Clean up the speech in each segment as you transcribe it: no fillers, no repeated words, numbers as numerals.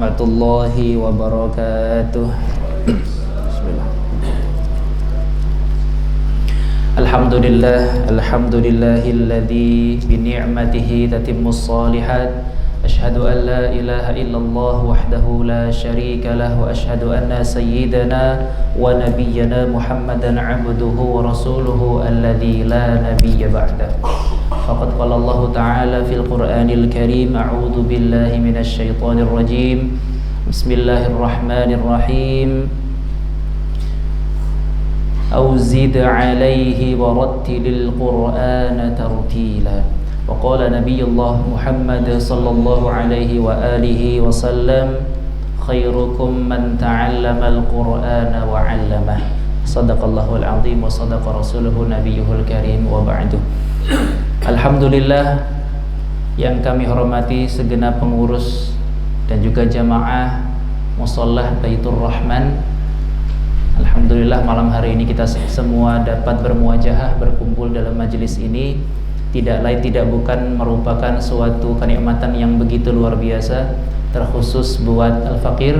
Warahmatullahi wabarakatuh. Bismillah. Alhamdulillahilladzi bi ni'matihi tatimmus shalihat. Asyhadu an la ilaha illallah wahdahu la syarika lah wa asyhadu anna sayyidana wa nabiyyana Muhammadan 'abduhu wa rasuluhu alladzi la nabiyya ba'dah. Faqad qala Allah Ta'ala fil Qur'anil Karim, a'udzu billahi minasy syaithanir rajim. Bismillahirrahmanirrahim. Au zid 'alaihi wa rattilil Qur'ana tartila. Wa qala Nabiyullah Muhammad sallallahu alaihi wa alihi wasallam, khairukum man ta'allamal Qur'ana wa 'allamah. Shadaqallahul 'azim wa shadaqa rasuluhu nabiyyuhul karim wa ba'du. Alhamdulillah yang kami hormati segenap pengurus dan juga jamaah Mushallah Baitur Rahman. Alhamdulillah malam hari ini kita semua dapat bermuajahah, berkumpul dalam majelis ini. Tidak lain tidak bukan merupakan suatu kenikmatan yang begitu luar biasa, terkhusus buat Al-Faqir.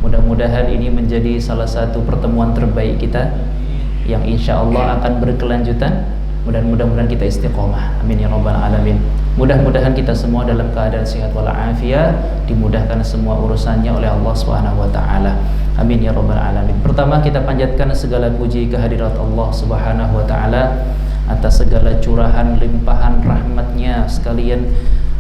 Mudah-mudahan ini menjadi salah satu pertemuan terbaik kita yang insya Allah akan berkelanjutan. Mudah-mudahan kita istiqomah. Amin ya rabbal alamin. Mudah-mudahan kita semua dalam keadaan sehat walafiat, dimudahkan semua urusannya oleh Allah Subhanahu wa taala. Amin ya rabbal alamin. Pertama, kita panjatkan segala puji kehadirat Allah Subhanahu wa taala atas segala curahan limpahan rahmatnya sekalian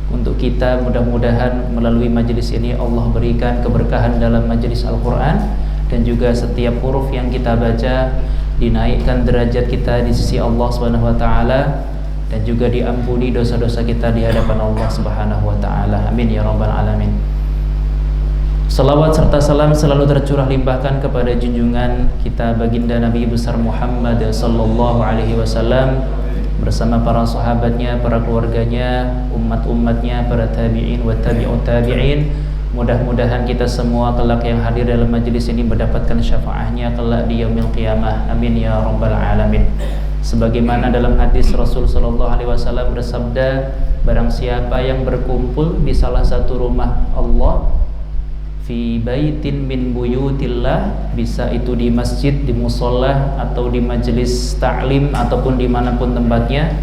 untuk kita. Mudah-mudahan melalui majelis ini Allah berikan keberkahan dalam majelis Al-Quran, dan juga setiap huruf yang kita baca dinaikkan derajat kita di sisi Allah Subhanahu wa taala, dan juga diampuni dosa-dosa kita di hadapan Allah Subhanahu wa taala. Amin ya rabbal alamin. Salawat serta salam selalu tercurah limpahkan kepada junjungan kita baginda Nabi besar Muhammad sallallahu alaihi wasallam bersama para sahabatnya, para keluarganya, umat-umatnya, para tabi'in wa tabi'ut tabi'in. Mudah-mudahan kita semua kelak yang hadir dalam majelis ini mendapatkan syafaatnya kelak di yaumil qiyamah. Amin ya rabbal alamin. Sebagaimana dalam hadis Rasul sallallahu alaihi wasallam bersabda, barang siapa yang berkumpul di salah satu rumah Allah, fi baitin min buyutillah, bisa itu di masjid, di musholla, atau di majelis ta'lim, ataupun dimanapun tempatnya,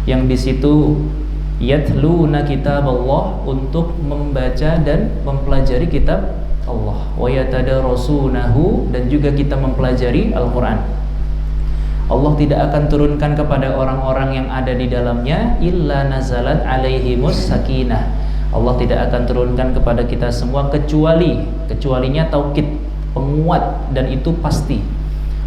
yang di situ yatluna kitab Allah, untuk membaca dan mempelajari kitab Allah, wa yatadarasunahu, dan juga kita mempelajari Al-Quran. Allah tidak akan turunkan kepada orang-orang yang ada di dalamnya illa nazalat alaihimus sakinah. Allah tidak akan turunkan kepada kita semua kecualinya taukid, penguat, dan itu pasti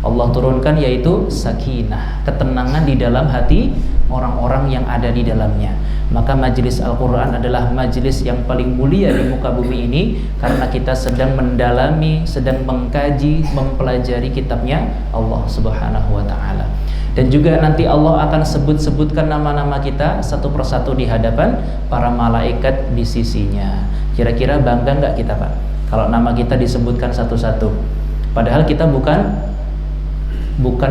Allah turunkan, yaitu sakinah, ketenangan di dalam hati orang-orang yang ada di dalamnya. Maka majelis Al-Quran adalah majelis yang paling mulia di muka bumi ini, karena kita sedang mendalami, sedang mengkaji, mempelajari kitabnya Allah Subhanahu wa ta'ala. Dan juga nanti Allah akan sebut-sebutkan nama-nama kita satu persatu di hadapan para malaikat di sisinya. Kira-kira bangga nggak kita, Pak, kalau nama kita disebutkan satu-satu? Padahal kita bukan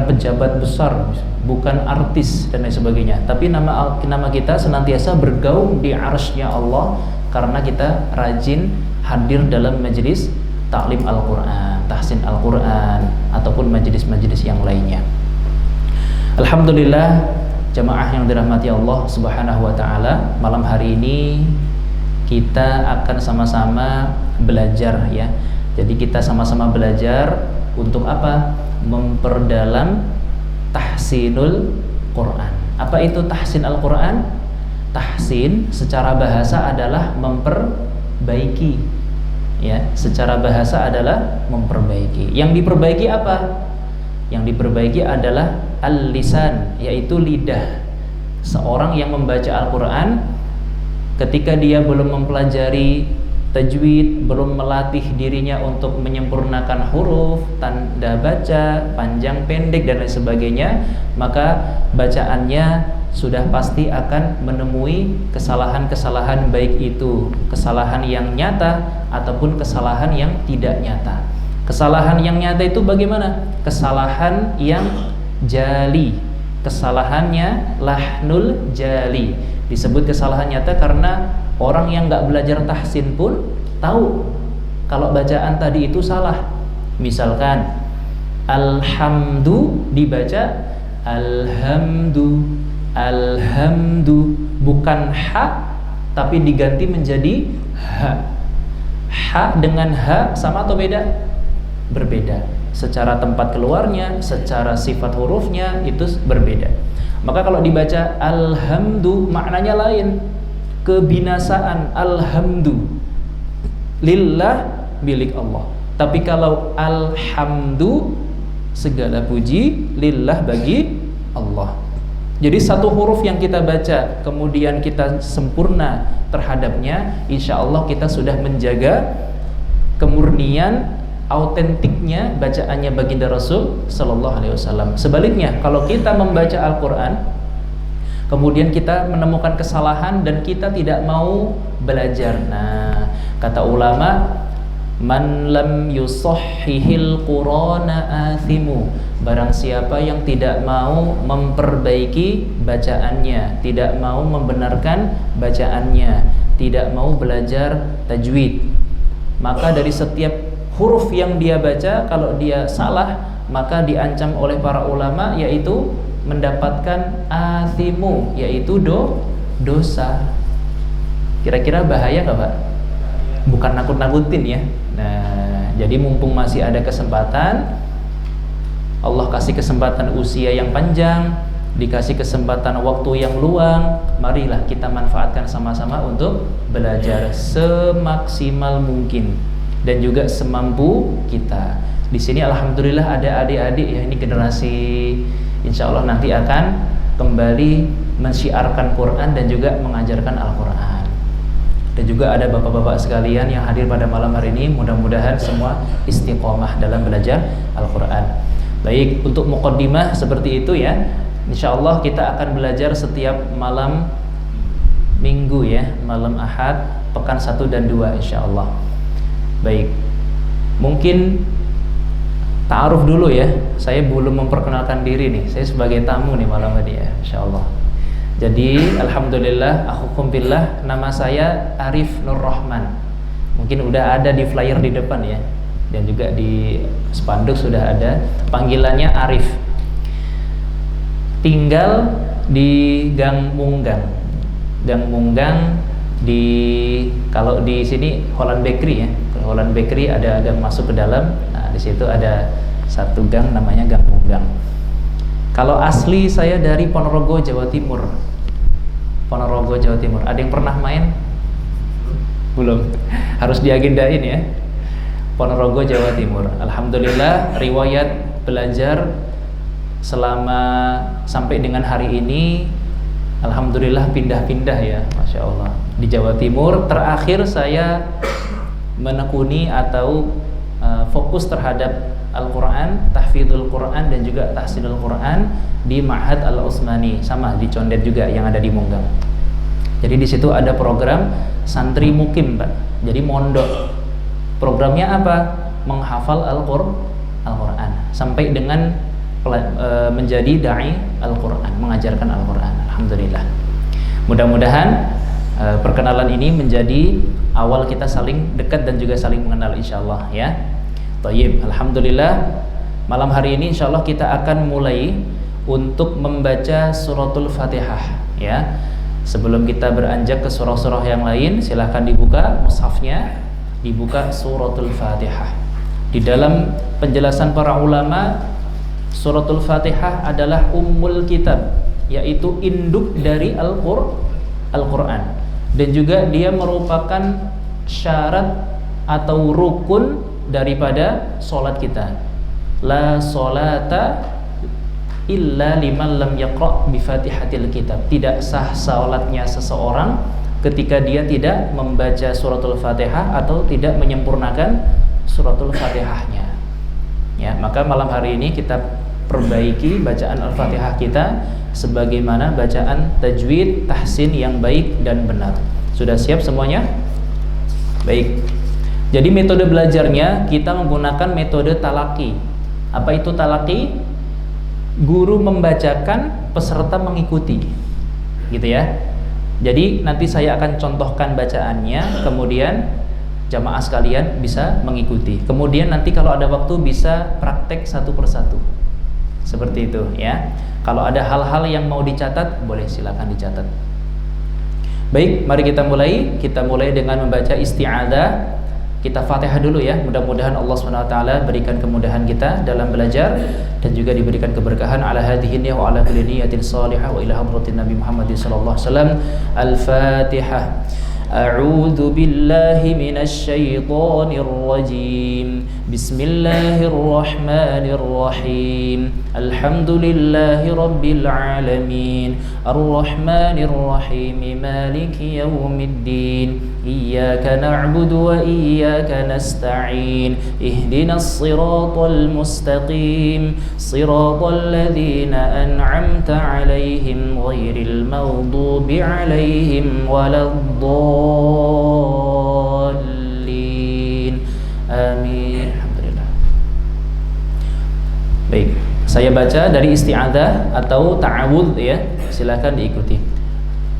pejabat besar, bukan artis dan lain sebagainya, tapi nama kita senantiasa bergaung di arsy-Nya Allah, karena kita rajin hadir dalam majelis taklim Al-Quran, tahsin Al-Quran, ataupun majelis-majelis yang lainnya. Alhamdulillah, jamaah yang dirahmati Allah Subhanahu wa ta'ala, malam hari ini kita akan sama-sama belajar ya. Jadi kita sama-sama belajar untuk apa? Memperdalam tahsinul Quran. Apa itu tahsin Al-Quran? Tahsin secara bahasa adalah memperbaiki ya, secara bahasa adalah memperbaiki. Yang diperbaiki apa? Yang diperbaiki adalah al-lisan, yaitu lidah. Seorang yang membaca Al-Quran, ketika dia belum mempelajari tajwid, belum melatih dirinya untuk menyempurnakan huruf, tanda baca, panjang pendek dan lain sebagainya, maka bacaannya sudah pasti akan menemui kesalahan-kesalahan, baik itu kesalahan yang nyata ataupun kesalahan yang tidak nyata. Kesalahan yang nyata itu bagaimana? Kesalahan yang jali, kesalahannya lahnul jali. Disebut kesalahan nyata karena orang yang nggak belajar tahsin pun tahu kalau bacaan tadi itu salah. Misalkan alhamdu dibaca alhamdu, alhamdu, bukan ha tapi diganti menjadi ha. Ha dengan ha sama atau beda? Berbeda. Secara tempat keluarnya, secara sifat hurufnya itu berbeda. Maka kalau dibaca alhamdu maknanya lain. Kebinasaan, alhamdu lillah, milik Allah. Tapi kalau alhamdu, segala puji lillah, bagi Allah. Jadi satu huruf yang kita baca kemudian kita sempurna terhadapnya, insya Allah kita sudah menjaga kemurnian, autentiknya bacaannya baginda Rasul Sallallahu Alaihi Wasallam. Sebaliknya, kalau kita membaca Al-Quran kemudian kita menemukan kesalahan dan kita tidak mau belajar, nah kata ulama, man lam yusahhihil qur'ana athimu, barang siapa yang tidak mau memperbaiki bacaannya, tidak mau membenarkan bacaannya, tidak mau belajar tajwid, maka dari setiap huruf yang dia baca, kalau dia salah maka diancam oleh para ulama yaitu mendapatkan athimu, yaitu dosa. Kira-kira bahaya nggak Pak? Bukan nakut-nakutin ya. Nah, jadi mumpung masih ada kesempatan, Allah kasih kesempatan usia yang panjang, dikasih kesempatan waktu yang luang, marilah kita manfaatkan sama-sama untuk belajar semaksimal mungkin dan juga semampu kita. Di sini alhamdulillah ada adik-adik ya, ini generasi insya Allah nanti akan kembali mensyiarkan Quran dan juga mengajarkan Al-Quran. Dan juga ada bapak-bapak sekalian yang hadir pada malam hari ini, mudah-mudahan semua istiqomah dalam belajar Al-Quran. Baik, untuk muqaddimah seperti itu ya. Insya Allah kita akan belajar setiap malam minggu ya, malam Ahad, pekan 1 dan 2 insya Allah. Baik, mungkin ta'aruf dulu ya. Saya belum memperkenalkan diri nih. Saya sebagai tamu nih malam ini ya, insyaallah. Jadi alhamdulillah, akhukum billah, nama saya Arif Nur Rahman. Mungkin udah ada di flyer di depan ya, dan juga di spanduk sudah ada. Panggilannya Arif. Tinggal di Gang Munggang. Gang Munggang di, kalau di sini Holland Bakery ya. Holland Bakery ada gang masuk ke dalam. Nah, di situ ada satu gang namanya Gang Munggang. Kalau asli saya dari Ponorogo, Jawa Timur. Ponorogo, Jawa Timur. Ada yang pernah main? Belum. Harus diagendain ya. Ponorogo, Jawa Timur. Alhamdulillah, riwayat belajar selama sampai dengan hari ini, alhamdulillah pindah-pindah ya, masya Allah. Di Jawa Timur terakhir saya menekuni atau fokus terhadap Al-Quran, tahfidul Quran dan juga tahsinul Quran di Ma'had Al-Utsmani, sama di Condet juga yang ada di Munggang. Jadi di situ ada program santri mukim Pak. Jadi mondok. Programnya apa? Menghafal Al-Quran sampai dengan menjadi dai Al-Quran, mengajarkan Al-Quran. Alhamdulillah. Mudah-mudahan perkenalan ini menjadi awal kita saling dekat dan juga saling mengenal insyaallah ya. Tayyib, alhamdulillah. Malam hari ini insyaallah kita akan mulai untuk membaca suratul Fatihah ya. Sebelum kita beranjak ke surah-surah yang lain, silahkan dibuka mushafnya, dibuka suratul Fatihah. Di dalam penjelasan para ulama, suratul Fatihah adalah ummul kitab, yaitu induk dari Al-Quran, dan juga dia merupakan syarat atau rukun daripada solat kita. La solata illa liman lam yaqra' bi fatihatil kitab. Tidak sah salatnya seseorang ketika dia tidak membaca suratul Fatihah atau tidak menyempurnakan suratul Fatihahnya ya. Maka malam hari ini kita perbaiki bacaan Al-Fatihah kita sebagaimana bacaan tajwid tahsin yang baik dan benar. Sudah siap semuanya? Baik. Jadi metode belajarnya kita menggunakan metode talaki. Apa itu talaki? Guru membacakan, peserta mengikuti. Gitu ya. Jadi nanti saya akan contohkan bacaannya, kemudian jamaah sekalian bisa mengikuti. Kemudian nanti kalau ada waktu bisa praktek satu persatu. Seperti itu ya. Kalau ada hal-hal yang mau dicatat, boleh silakan dicatat. Baik, mari kita mulai. Kita mulai dengan membaca isti'adzah. Kita Fatihah dulu ya. Mudah-mudahan Allah SWT berikan kemudahan kita dalam belajar dan juga diberikan keberkahan ala hadhihi niyyah wa ala kulli niyyatin shalihah wa ila hadratin Nabi Muhammad sallallahu alaihi wasallam. Al-Fatihah. A'udzu billahi minasy syaithanir rajim. Bismillahirrahmanirrahim. Alhamdulillahi rabbil alamin. Arrahmanir rahim. Maliki yaumiddin. Iyyaka na'budu wa iyyaka nasta'in. Ihdinas siratal mustaqim. Siratal ladzina an'amta 'alaihim ghairil maghdubi 'alaihim waladdallin. Amin. Alhamdulillah. Baik, saya baca dari isti'adzah atau ta'awudz ya. Silakan diikuti.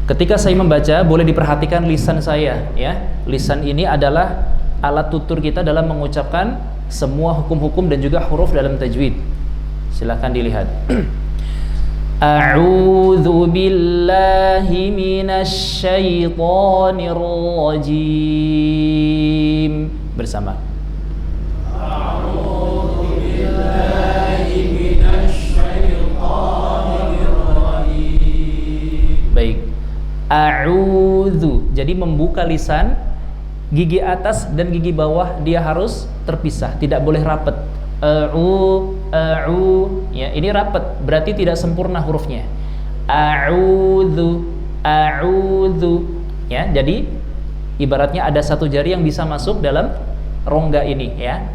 Ketika saya membaca, boleh diperhatikan lisan saya ya. Lisan ini adalah alat tutur kita dalam mengucapkan semua hukum-hukum dan juga huruf dalam tajwid. Silakan dilihat. A'udzu billahi minasy syaithanir rajim. Bersama. A'udzu billahi minasy syaithanir rajim. Baik. A'udzu. Jadi membuka lisan, gigi atas dan gigi bawah dia harus terpisah, tidak boleh rapat. Ya, ini rapat, berarti tidak sempurna hurufnya. A'udzu, ya. Jadi ibaratnya ada satu jari yang bisa masuk dalam rongga ini ya.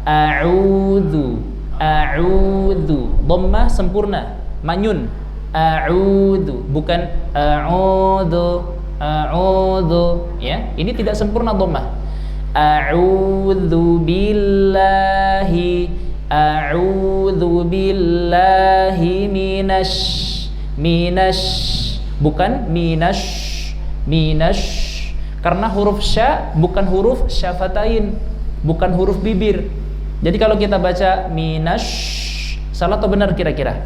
A'udzu, dhammah sempurna, manyun. A'udzu, bukan a'udzu, ya. Ini tidak sempurna dhammah. A'udzu billahi bukan minasy, karena huruf sya bukan huruf syafatain, bukan huruf bibir. Jadi kalau kita baca minasy, salah atau benar kira-kira?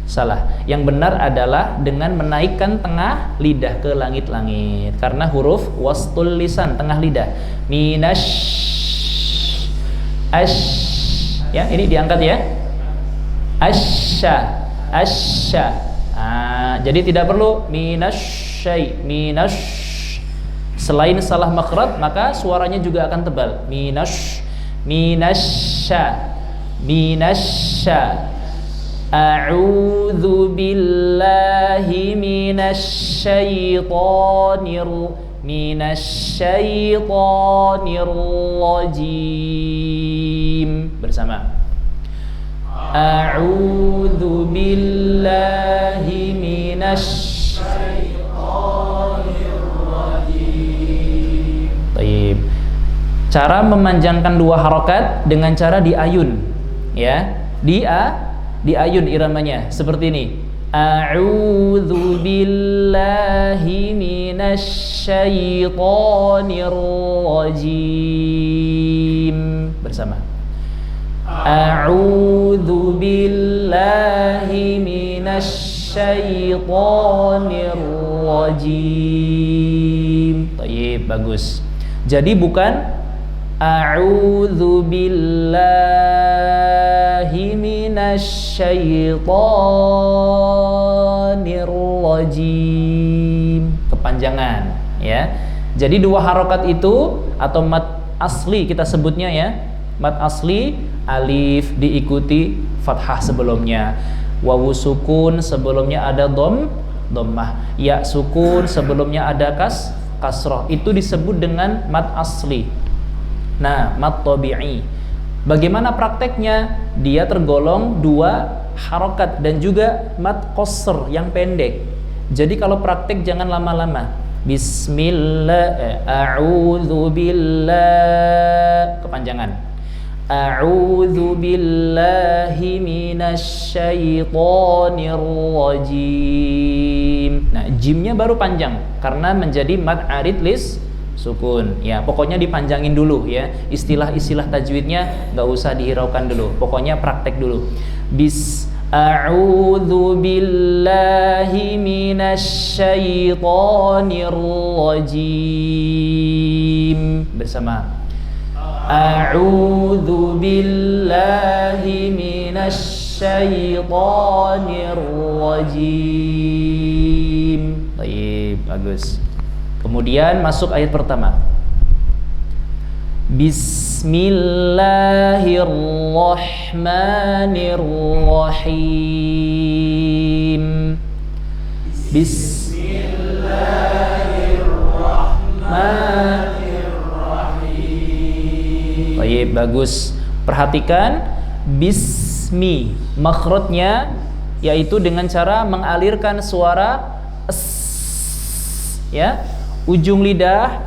Salah. Yang benar adalah dengan menaikkan tengah lidah ke langit-langit, karena huruf wastul lisan, tengah lidah. Minasy, ya, ini diangkat ya. Asya. Jadi tidak perlu minasy. Selain salah makhraj, maka suaranya juga akan tebal. Minasya. A'udzu billahi minasyaitonir rajim. Bersama. A'udzu billahi minasyaitonir rajim. Baik. Cara memanjangkan dua harokat dengan cara diayun ya. Diayun iramanya seperti ini. A'udzu billahi minasyaitonir rajim. Bersama. A'udzu billahi minasyaitonir rajim. Baik, bagus. Jadi bukan a'udzu billahi minasyaitonir rajim. Kepanjangan ya. Jadi dua harokat itu atau mad asli kita sebutnya ya. Mad asli, alif diikuti fathah sebelumnya. Wawu sukun sebelumnya ada dhammah. Ya sukun sebelumnya ada kasrah. Itu disebut dengan mad asli. Nah, mad tabi'i. Bagaimana prakteknya? Dia tergolong dua harokat dan juga mad qasr yang pendek. Jadi kalau praktek jangan lama-lama. Bismillah, a'udzu billah, kepanjangan. A'udzu billahi minasyaitonir rajim. Nah, jimnya baru panjang karena menjadi mad arid lis sukun. Ya, pokoknya dipanjangin dulu ya. Istilah-istilah tajwidnya nggak usah dihiraukan dulu. Pokoknya praktek dulu. A'udzu billahi minasyaitonir rajim. Bersama. A'udzu billahi minasyaitonir rajim. Baik, bagus. Kemudian masuk ayat pertama. Bismillahirrahmanirrahim. Bismillahirrahmanirrahim. Baik, bagus. Perhatikan bismi, makhrajnya yaitu dengan cara mengalirkan suara s, ya. Ujung lidah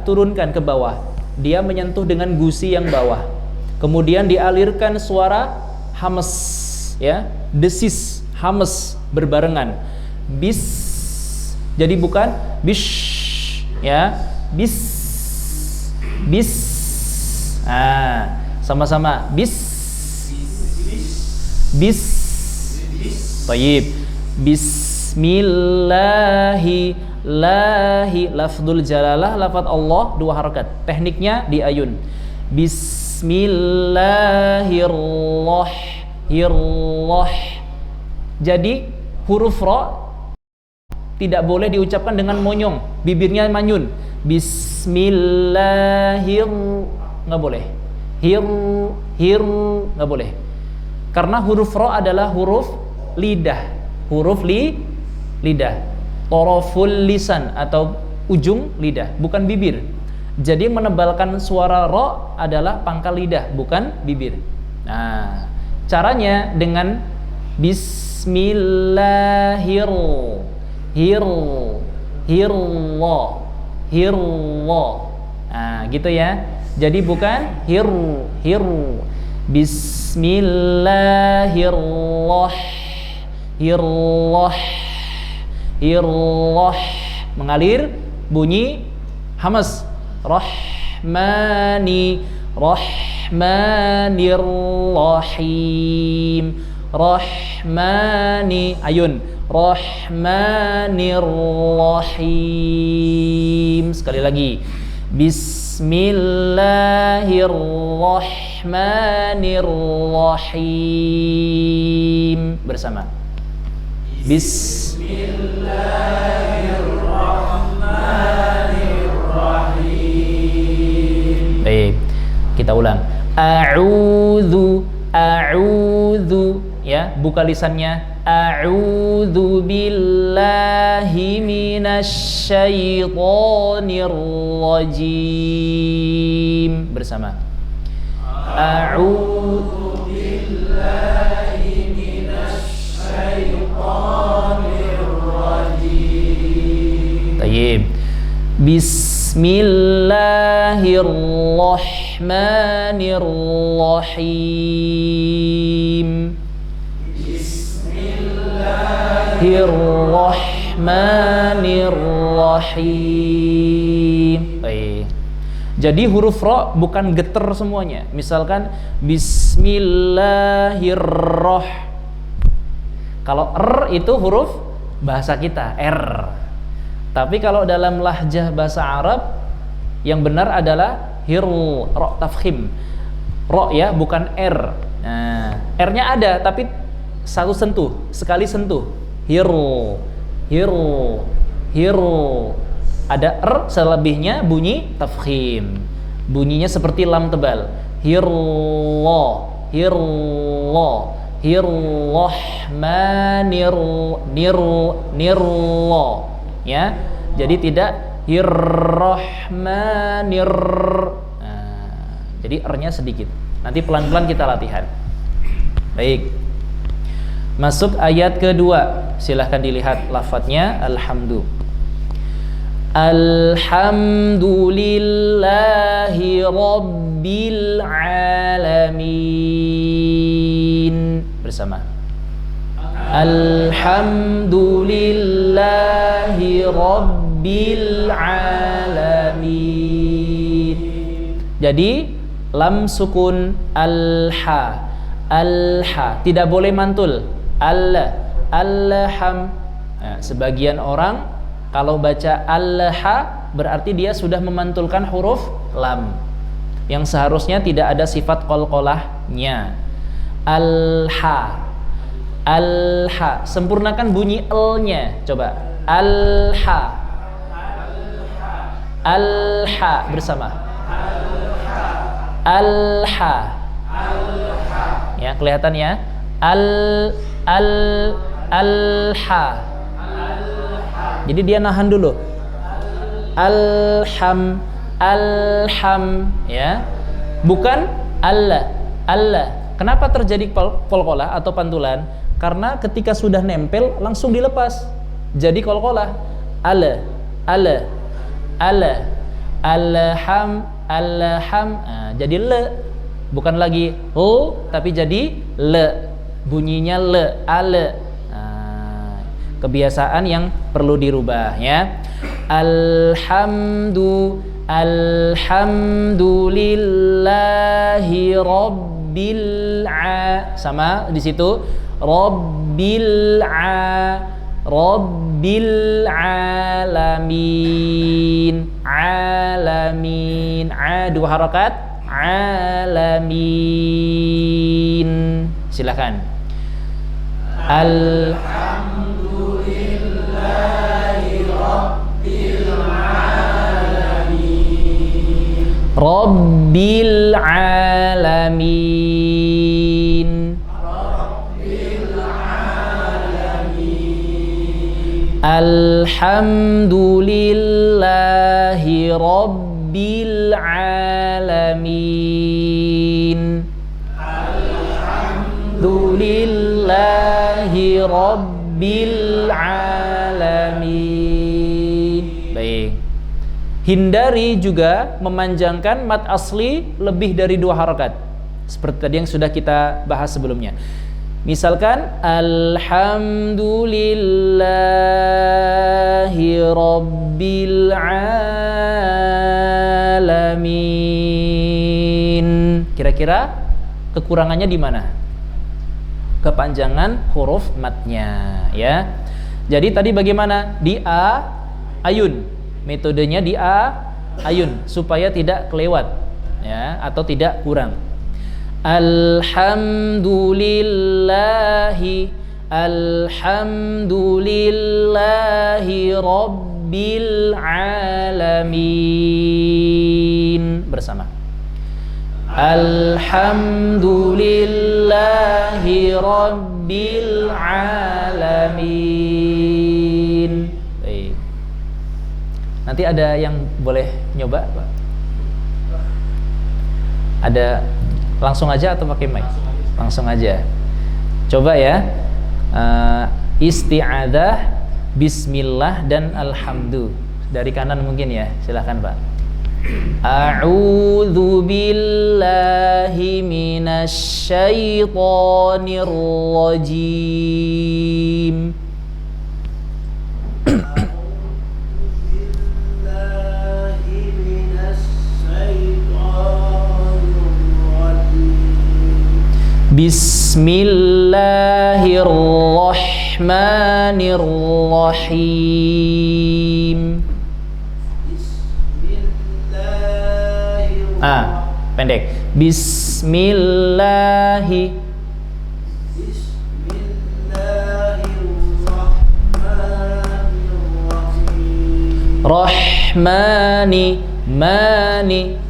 turunkan ke bawah. Dia menyentuh dengan gusi yang bawah. Kemudian dialirkan suara hames, ya. Desis, hames berbarengan. Bis. Jadi bukan bish, ya. Bis. Sama-sama bis. Baik. Bismillahi lahi, lafdzul jalalah, lafadz Allah dua harakat. Tekniknya di ayun. Bismillahirrahmanirrahim. Jadi huruf ra tidak boleh diucapkan dengan monyong, bibirnya manyun. Bismillahir, nggak boleh. Hir nggak boleh. Karena huruf ra adalah huruf lidah, lidah. Toroful lisan atau ujung lidah, bukan bibir. Jadi menebalkan suara ra adalah pangkal lidah, bukan bibir. Nah, caranya dengan Bismillahirrahmanirrahim. Nah, gitu ya. Jadi bukan Bismillahirrahmanirrahim. Mengalir bunyi hamas. Rahmanirrahim. Rahmani ayun. Rahmanirrahim. Sekali lagi. Bismillahirrahmanirrahim. Bersama. Bismillahirrahmanirrahim. Baik. Kita ulang. A'udzu ya, buka lisannya. A'udzu billahi minasyaitonir rajim. Bersama. A'udzu billahi minasyaitonir rajim. Baik. Bismillahirrahmanirrahim. Bismillahirrahmanirrahim. Baik. Jadi huruf ra bukan geter semuanya. Misalkan Bismillahirrahmanirrahim. Kalau r itu huruf bahasa kita, r. Tapi kalau dalam lahjah bahasa Arab yang benar adalah ra tafkhim. Ra ya, bukan r. Nah, r-nya ada tapi satu sentuh, sekali sentuh. Hiru. Ada r, selebihnya bunyi tafkhim. Bunyinya seperti lam tebal. Hirrahmanirrahim. Ya, jadi tidak hirrahmanir. Nah, jadi r-nya sedikit. Nanti pelan-pelan kita latihan. Baik. Masuk ayat kedua. Silahkan dilihat lafadznya. Alhamdulillah. Alhamdulillahi Rabbil Alamin. Bersama. Alhamdulillahi Rabbil Alamin. Jadi lam sukun al-ha. Al-ha. Tidak boleh mantul. Alham. Nah, sebagian orang kalau baca al-ha berarti dia sudah memantulkan huruf lam yang seharusnya tidak ada sifat qalqalahnya. Al-ha. Al-ha. Sempurnakan bunyi l-nya. Coba. Al-ha. Al-ha bersama. Al-ha. Ya, kelihatan ya. Al-ha. Jadi dia nahan dulu. Alham ya. Bukan Allah. Kenapa terjadi qalqalah atau pantulan? Karena ketika sudah nempel langsung dilepas. Jadi qalqalah. Alham. Nah, jadi le. Bukan lagi l tapi jadi le. Bunyinya le, ale. Nah, kebiasaan yang perlu dirubah ya. Alhamdulillahi Rabbil sama di situ Rabbil Alamin. Alamin. Dua harakat. Alamin. Silakan. Alhamdulillahi Rabbil Alamin. Rabbil Alamin. Rabbil Alamin. Alhamdulillahi Rabbil Alamin. Alhamdulillahi Rabbil Alamin. Baik. Hindari juga memanjangkan mad asli lebih dari 2 harakat. Seperti tadi yang sudah kita bahas sebelumnya. Misalkan Alhamdulillahi Rabbil Alamin. Kira-kira kekurangannya di mana? Kepanjangan huruf matnya ya. Jadi tadi bagaimana? Di a ayun. Metodenya di a ayun supaya tidak kelewat ya atau tidak kurang. Alhamdulillahi Rabbil Alamin. Bersama. Alhamdulillahi Rabbil Alamin. Baik. Nanti ada yang boleh nyoba, Pak? Ada langsung aja atau pakai mic? Langsung aja. Coba ya. Isti'adzah, bismillah dan alhamdu. Dari kanan mungkin ya. Silakan, Pak. A'udzu billahi minasy syaithanir rajim. Bismillahirrahmanirrahim. Pendek. Bismillahirrahmanirrahim. Rahmani mani.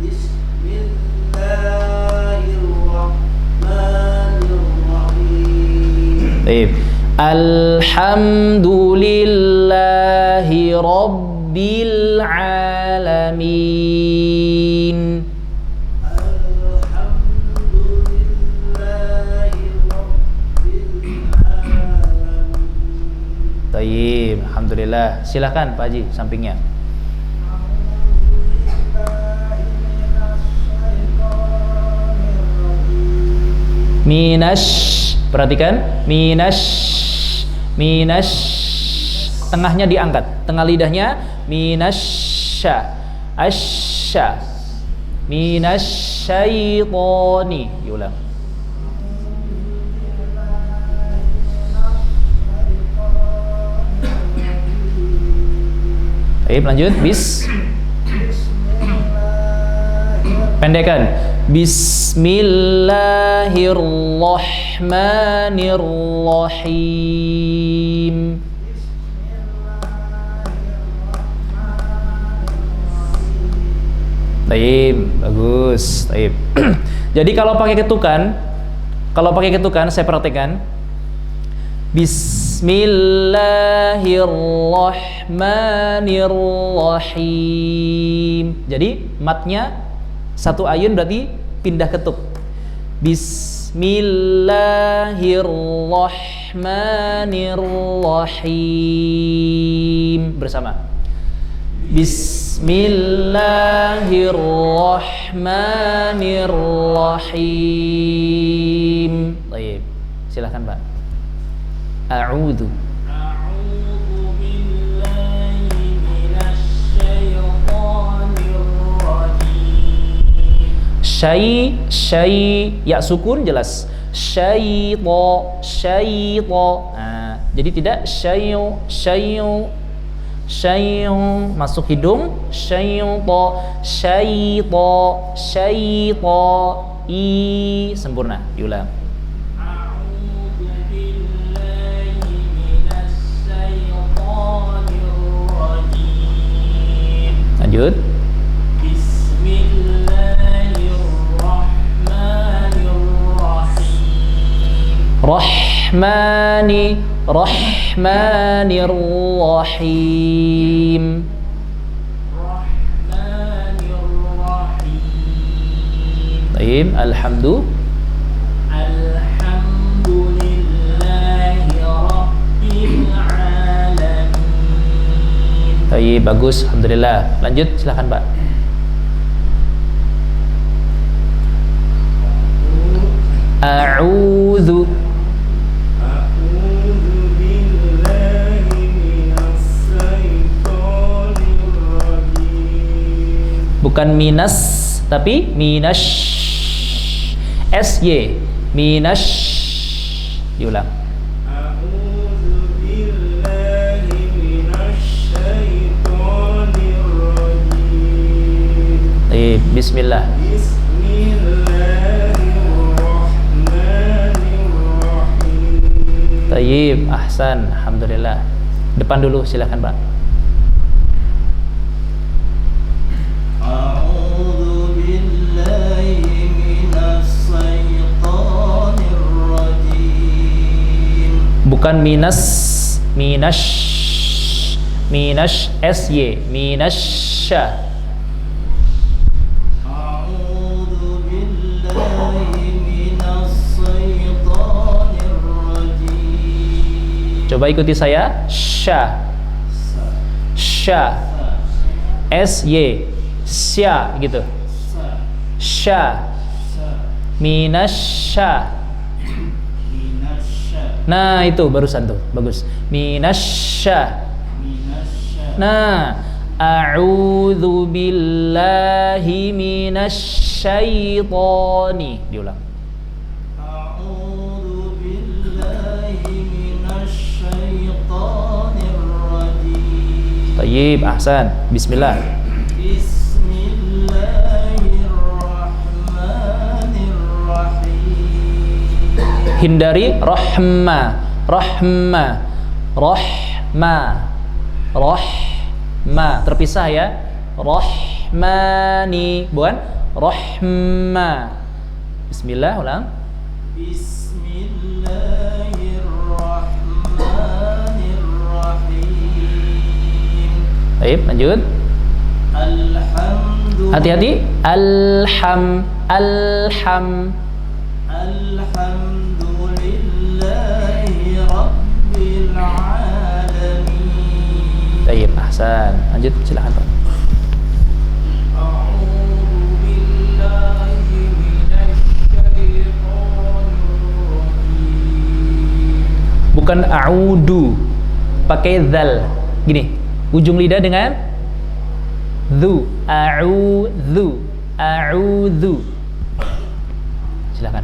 Bismillahirrahmanirrahim. Alhamdulillahi Rabbil Alamin. Alhamdulillahi Rabbil Alamin. Baik, alhamdulillah. Silakan Pak Haji sampingnya. Minash, perhatikan, minash, tengahnya diangkat, tengah lidahnya, minasya, asya, minasyaitoni, diulang. Baik, lanjut, pendekan. Bismillahirrahmanirrahim. Taib, bagus, taib. Jadi kalau pakai ketukan, saya perhatikan. Bismillahirrahmanirrahim. Jadi matnya satu ayun berarti pindah ketuk. Bismillahirrahmanirrahim. Bersama. Bismillahirrahmanirrahim. Baik. Silakan, Pak. A'udzu. Syai ya sukun jelas. Syaito. Nah, jadi tidak syayu masuk hidung. Syaito i sempurna. Diulang. Lanjut. Rahmanirrahim. Baik, alhamdulillahi rabbil alamin. Baik, bagus, alhamdulillah. Lanjut, silakan, Pak. A'udzu. Bukan minas, tapi minash. SY. Minash. Diulang. A'udzu billahi minasyaitonir rajim. Bismillah. Bismillahirrahmanirrahim. Tayyib, ahsan, alhamdulillah. Depan dulu, silakan, Pak. Bukan minash, SY, minasya. A'udzu billahi minasyaitonir rajim. Coba ikuti saya. Sya, SY, sya gitu. Sya, minasya. Nah, itu barusan tuh, bagus. Minasya. Nah, a'udzu billahi minasyaitoni. Diulang. A'udzu billahi minasyaitonir rajim. Tayyib, ahsan. Bismillah. Hindari rahma. Terpisah ya. Rahmani, bukan rahma. Bismillah, ulang. Bismillahirrahmanirrahim. Baik, lanjut. Alhamdulillah. Hati-hati. Alhamdulillahi rabbil alamin. Baik, ahsan. Lanjut, silakan Pak. Bukan a'udu, pakai dzal. Gini, ujung lidah dengan dzu, a'udzu, a'udzu. Silakan.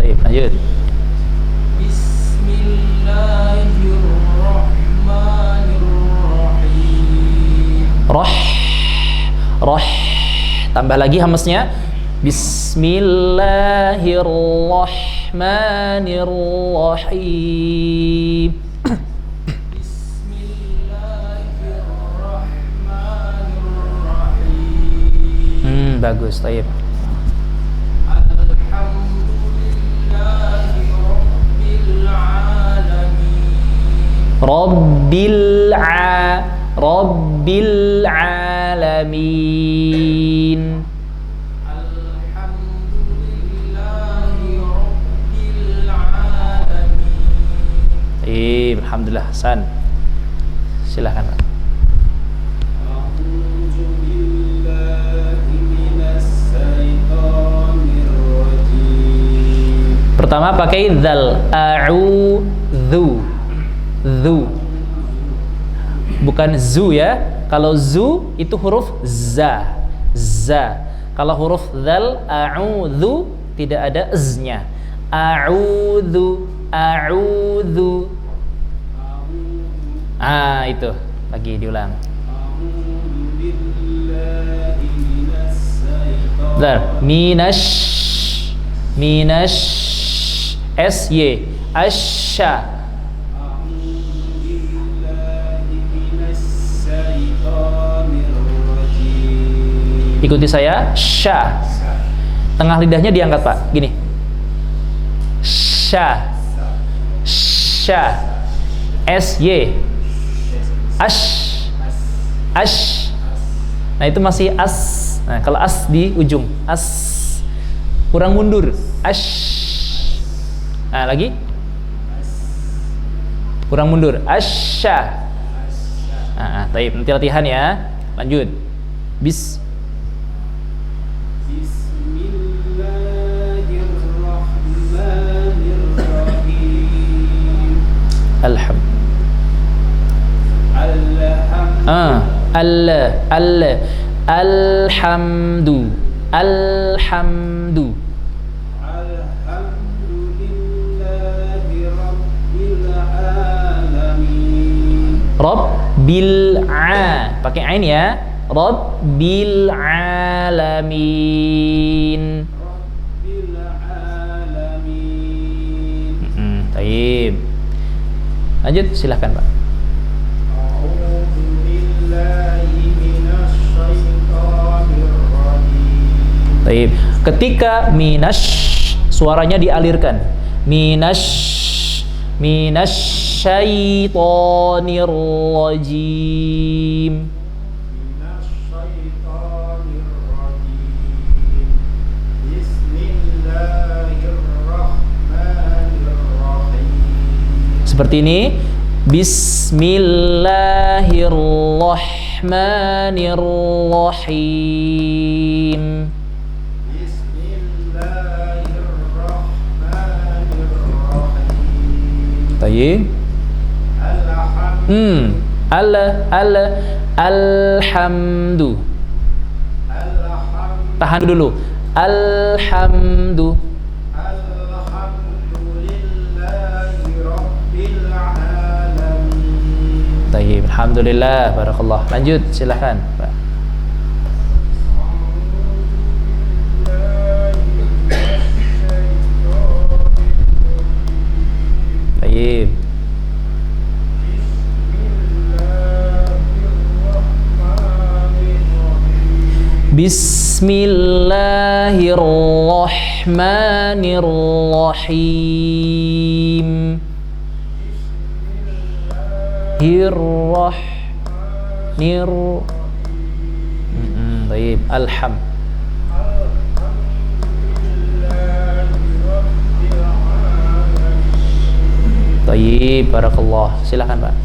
Baik, lanjut. Bismillahirrahmanirrahim. Roh. Tambah lagi hamesnya. Bismillahirrahmanirrahim. Bismillahirrahmanirrahim. Bagus, taib. Rabbil alamin. Alhamdulillah, Hasan. Silakan Pak. Pertama pakai dzal, a'udzu. Dzu. Bukan zu ya. Kalau zu itu huruf za. Za. Kalau huruf dzal, a'udzu, tidak ada z-nya. A'udzu, a'udzu. Itu. Lagi diulang. Bentar. Minash sy asya. Ikuti saya, sya. Tengah lidahnya diangkat Pak, gini. Sya. Sya. Sy. Ash. Nah itu masih as. Nah kalau as di ujung, as. Kurang mundur, ash. Nah lagi. Kurang mundur, asya. Taib, nanti latihan ya. Lanjut. Alhamdu. Rabbil pakai ain ya. Rabbil alamin. Taib. Lanjut, silahkan Pak. Taib. Ketika minash, suaranya dialirkan. Minasyaitonir rajim. Seperti ini. Bismillahirrahmanirrahim. Tayyib. Alhamdu. Tahan dulu. Alhamdu. Tayyib. Alhamdulillah. Barakallah. Lanjut, silakan Pak. Tayyib. Bismillahirrahmanirrahim. Baik, Thayyib, barakallah. Silakan, Pak.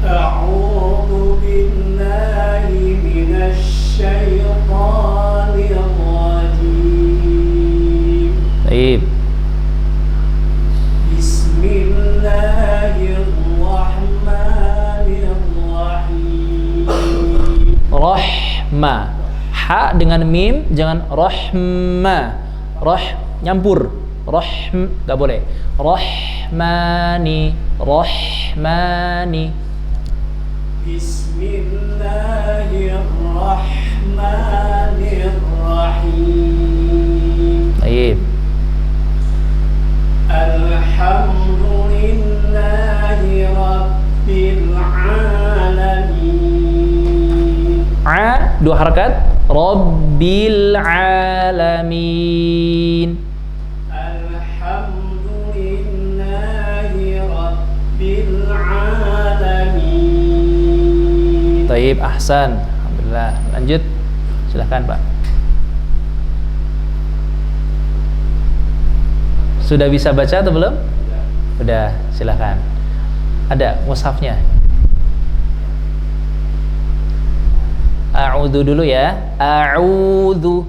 A'udzu billahi minasy syaithanir rajim. Thayyib. Bismillahirrahmanirrahim. Rahma. Ha dengan mim, jangan rahma. Nyampur. Gak boleh. Rahmani. Bismillahirrahmanirrahim. Baik. Alhamdulillahi rabbil alamin. Dua harakat. Rabbil alamin. Alhamdulillahi rabbil alamin. Taib, ahsan. Alhamdulillah. Lanjut. Silahkan, Pak. Sudah bisa baca atau belum? Sudah, silahkan. Ada mushafnya. A'udzu dulu ya. A'udzu.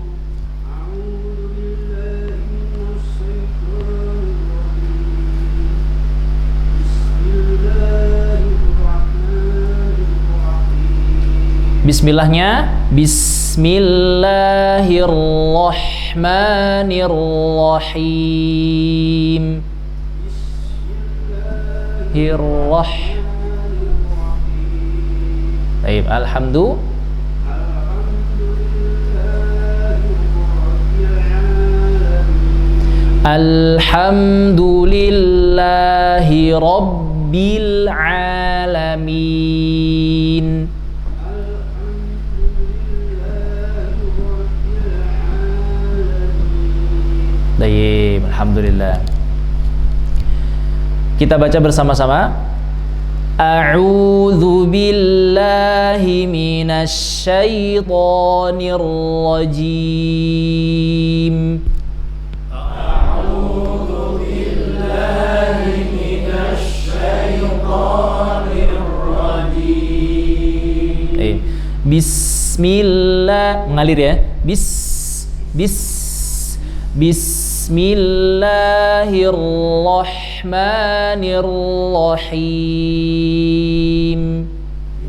Bismillahnya. Bismillahirrahmanirrahim. Baik, alhamdulillah. Alhamdulillahi rabbil alamin. Baik, alhamdulillah. Kita baca bersama-sama. A'udzu billahi minasy syaithanir rajim. A'udzu billahi minasy syaithanir rajim. Bismillah, mengalir ya. Bismillahirrahmanirrahim.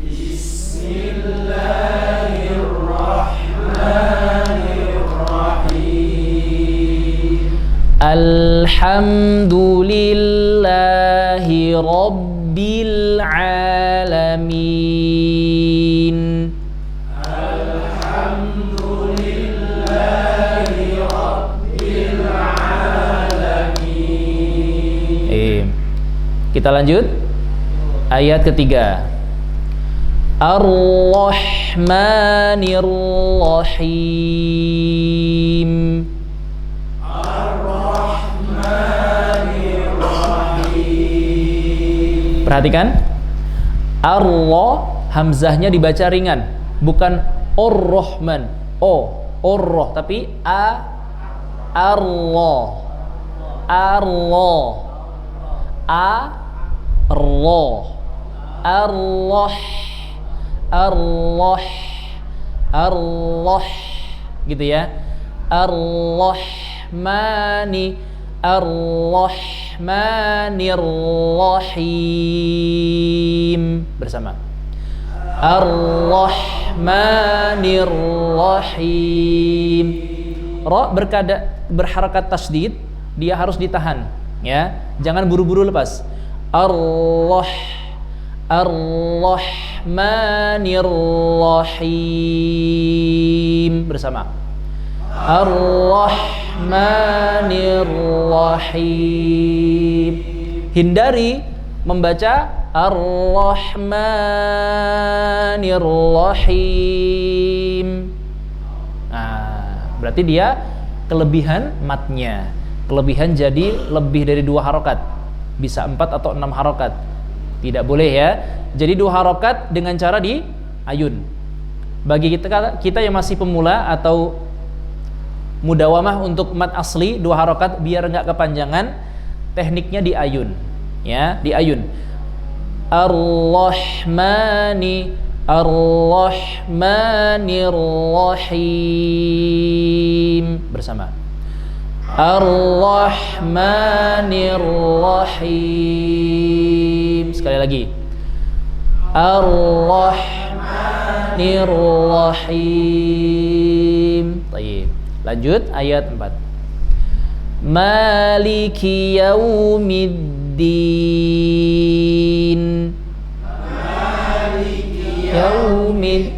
Bismillahirrahmanirrahim. Alhamdulillahi rabbil alamin. Kita lanjut ayat ketiga. Ar-Rahmanir-Rahim. Ar-Rahmanir-Rahim. Perhatikan, Allah hamzahnya dibaca ringan, bukan Ar-Rahman, Ar-Rah, tapi Allah, Allah, gitu ya. Ar-Rahmanir-Rahim bersama. Ar-Rahmanir-Rahim. Ra berharakat tasdid, dia harus ditahan, ya. Jangan buru-buru lepas. Ar-Rahmanir-Rahim bersama. Ar-Rahmanir-Rahim. Hindari membaca Ar-Rahmanir-Rahim. Nah, berarti dia kelebihan matnya. Kelebihan jadi lebih dari 2 harokat. Bisa 4 atau 6 harokat. Tidak boleh ya. Jadi 2 harokat dengan cara di ayun. Bagi kita yang masih pemula atau mudawamah untuk mat asli 2 harokat biar nggak kepanjangan, tekniknya di ayun, ya, di ayun. Ar-Rahmani, Ar-Rahmanir-Rahim. Bersama. Ar-Rahmanir-Rahim. Sekali lagi. Ar-Rahmanir-Rahim. Baik. Lanjut ayat 4. Maliki yaumiddin. Maliki yaumiddin.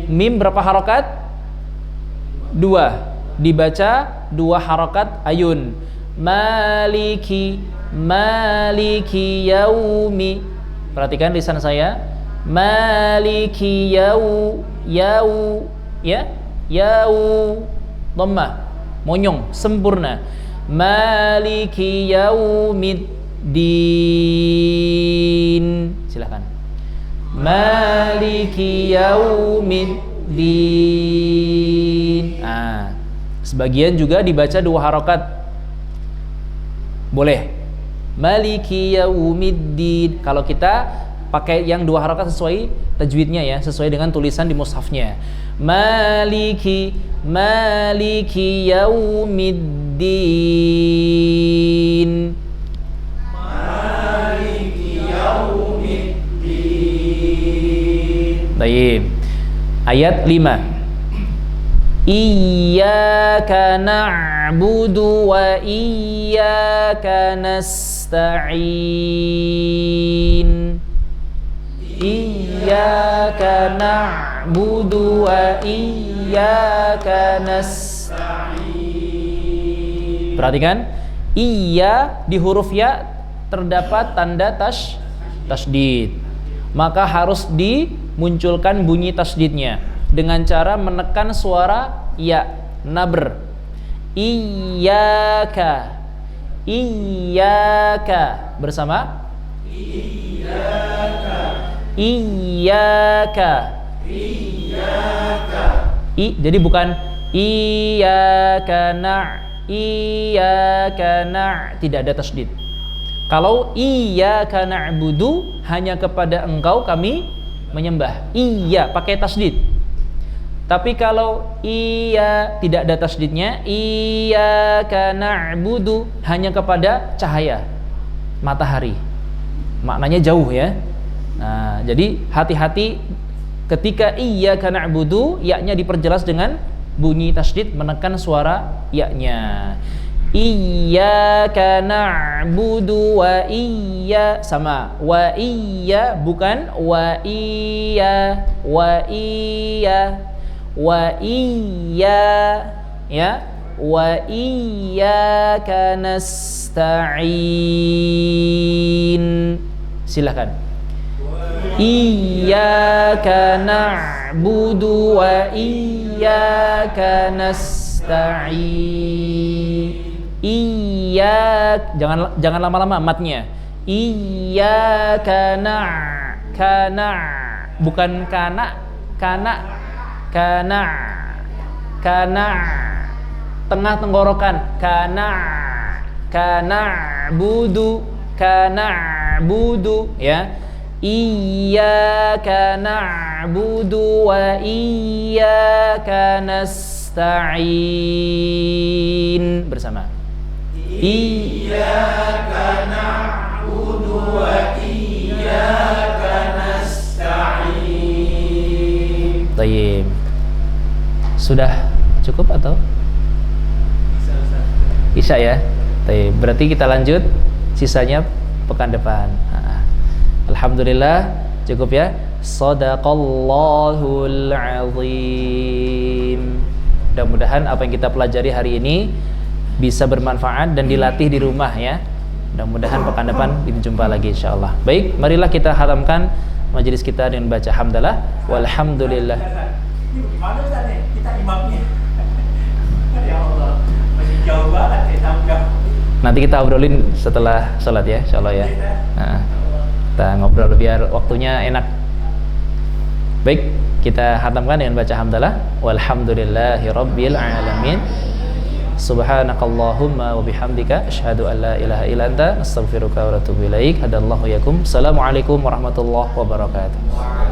Mim berapa harokat? 2. Dibaca 2 harokat ayun. Maliki, maliki yaumi. Perhatikan lisan saya. Maliki yau, ya, yau, dhammah, monyong, sempurna. Maliki yaumiddin. Silakan. Maliki yaumiddin. Sebagian juga dibaca 2 harokat. Boleh. Maliki yaumiddin. Kalau kita pakai yang 2 harokat sesuai tajwidnya ya, sesuai dengan tulisan di mushafnya. Maliki, maliki yaumiddin. Maliki yaumiddin. Baik. Ayat 5. Iyyaka na'budu wa iyyaka nasta'in. Iyyaka na'budu wa iyyaka nasta'in. Perhatikan, iya di huruf ya terdapat tanda tasydid. Maka harus dimunculkan bunyi tasydidnya dengan cara menekan suara ya, nabr. Iyyaka, iyyaka. Bersama. Iyyaka, iyyaka, iyyaka. Jadi bukan iyyaka iyyaka tidak ada tasydid. Kalau iyyaka na'budu, hanya kepada engkau kami menyembah. Iya pakai tasydid. Tapi kalau iya tidak ada tasydidnya, iyyaka na'budu, hanya kepada cahaya matahari. Maknanya jauh ya. Nah, jadi hati-hati ketika iyyaka na'budu, ya-nya diperjelas dengan bunyi tasydid, menekan suara ya-nya. Iyyaka na'budu wa iyya, sama. Wa iyya, bukan wa iyya, wa iyya. Wa iyya, ya, wa iyyaka nasta'in. Silakan. Iyyaka na'budu wa iyyaka nasta'in. Jangan lama-lama matnya. Iyyaka kana, bukan kana, tengah tenggorokan, kana budu ya. Iyyaka na'budu wa iyyaka nasta'in. Bersama. Iyyaka na'budu wa iyyaka nasta'in. Baik. Sudah cukup atau? Bisa ya. Berarti kita lanjut sisanya pekan depan. Alhamdulillah cukup ya. Shadaqallahul azim. Mudah-mudahan apa yang kita pelajari hari ini bisa bermanfaat dan dilatih di rumah ya. Mudah-mudahan pekan depan berjumpa lagi insyaallah. Baik, marilah kita hatamkan majelis kita dengan baca hamdalah walhamdulillah. Gimana Ustaz nih? Kita imamnya. Ya Allah, masih jauh banget ya tangga. Nanti kita obrolin setelah sholat ya, insyaallah ya. Kita ngobrol biar waktunya enak. Baik, kita hatamkan dengan baca hamdalah walhamdulillahi rabbil alamin. Subhanakallahumma wa bihamdika asyhadu an la ilaha illa anta astaghfiruka wa atubu ilaik. Hadallahu yakum. Assalamualaikum warahmatullahi wabarakatuh.